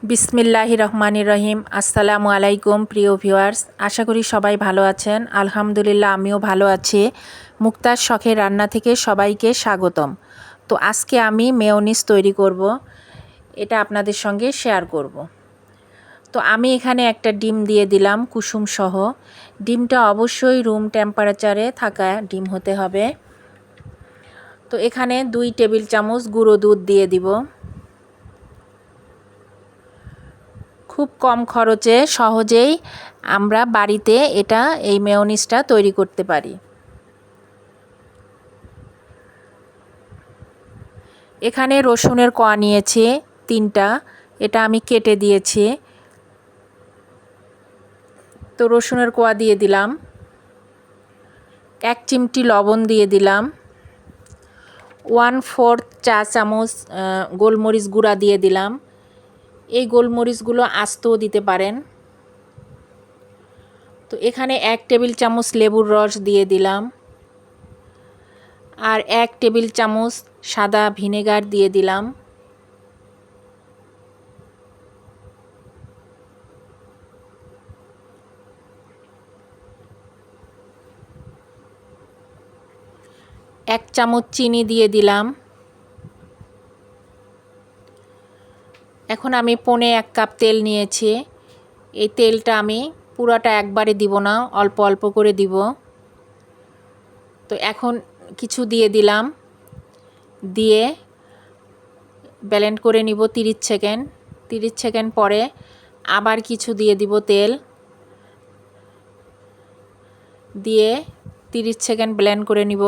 বিসমিল্লাহির রহমানির রহিম। আসসালামু আলাইকুম প্রিয় ভিউয়ার্স, আশা করি সবাই ভালো আছেন। আলহামদুলিল্লাহ আমিও ভালো আছি। মুক্তার শখের রান্না থেকে সবাইকে স্বাগতম। তো আজকে আমি মেয়োনিজ তৈরি করব, এটা আপনাদের সঙ্গে শেয়ার করব। তো আমি এখানে একটা ডিম দিয়ে দিলাম কুসুম সহ। ডিমটা অবশ্যই রুম টেম্পারেচারে থাকা ডিম হতে হবে। তো এখানে 2 টেবিল চামচ গুঁড়ো দুধ দিয়ে দিব। খুব কম খরচে সহজেই আমরা বাড়িতে এই মেয়োনিজটা তৈরি করতে পারি। এখানে রসুনের কোয়া নিয়েছি 3টা, এটা আমি কেটে দিয়েছি। তো রসুনের কোয়া দিয়ে দিলাম, 1 চিমটি লবণ দিয়ে দিলাম, 1/4 চা চামচ গোলমরিচ গুঁড়া দিয়ে দিলাম। এই গোলমরিচগুলো আস্তেও দিতে পারেন। তো এখানে 1 টেবিল চামচ লেবুর রস দিয়ে দিলাম, আর 1 টেবিল চামচ সাদা ভিনেগার দিয়ে দিলাম। এক চামচ চিনি দিয়ে দিলাম। এখন আমি 1.25 কাপ তেল নিয়েছি। এই তেলটা আমি পুরাটা একবারে দিব না, অল্প অল্প করে দিব। তো এখন কিছু দিয়ে দিলাম, দিয়ে ব্লেন্ড করে নিব 30 সেকেন্ড। 30 সেকেন্ড পরে আবার কিছু দিয়ে দিব তেল, দিয়ে 30 সেকেন্ড ব্লেন্ড করে নিব।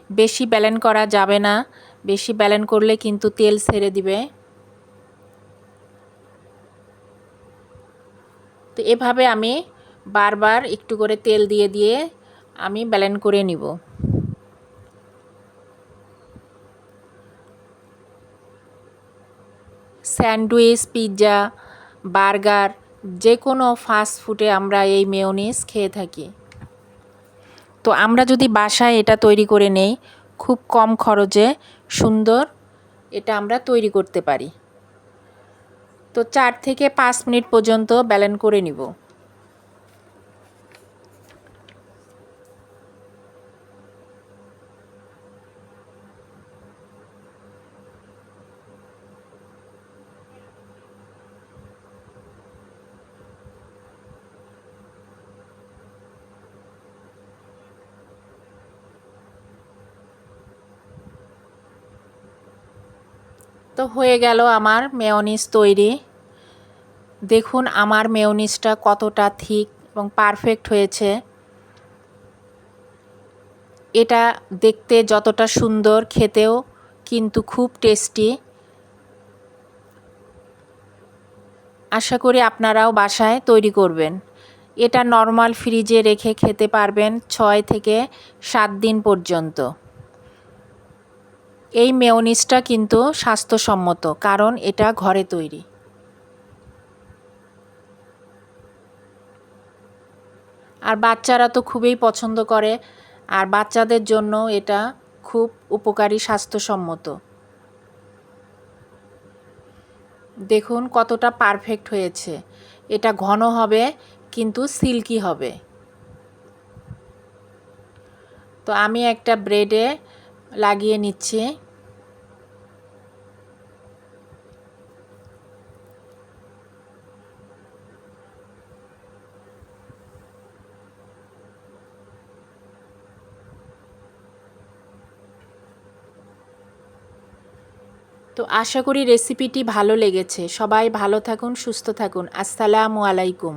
বেশি ব্লেন্ড করা যাবে না, বেশি ব্লেন্ড করলে কিন্তু তেল ছেড়ে দিবে। তো এভাবে আমি বারবার একটু করে তেল দিয়ে দিয়ে আমি ব্লেন্ড করে নিব। স্যান্ডউইচ, পিৎজা, বার্গার, যে কোনো ফাস্ট ফুডে আমরা এই মেয়োনিজ খেয়ে থাকি। তো আমরা যদি বাসায় এটা তৈরি করে নেই, খুব কম খরচে সুন্দর এটা আমরা তৈরি করতে পারি। তো 4 থেকে 5 মিনিট পর্যন্ত ব্লেন্ড করে নিব। তো হয়ে গেল আমার মেয়োনিজ তৈরি। দেখুন আমার মেয়োনিজটা কতটা থিক এবং পারফেক্ট হয়েছে। এটা দেখতে যতটা সুন্দর, খেতেও কিন্তু খুব টেস্টি। আশা করি আপনারাও বাসায় তৈরি করবেন। এটা নরমাল ফ্রিজে রেখে খেতে পারবেন 6 থেকে 7 দিন পর্যন্ত। এই মেয়োনিজটা কিন্তু স্বাস্থ্যসম্মত, কারণ এটা ঘরে তৈরি। আর বাচ্চারা তো খুবই পছন্দ করে, আর বাচ্চাদের জন্য এটা খুব উপকারী, স্বাস্থ্যসম্মত। দেখুন কতটা পারফেক্ট হয়েছে। এটা ঘন হবে কিন্তু সিল্কি হবে। তো আমি একটা ব্রেডে লাগিয়ে নিচ্ছি। তো আশা করি রেসিপিটি ভালো লেগেছে। সবাই ভালো থাকুন, সুস্থ থাকুন। আসসালামু আলাইকুম।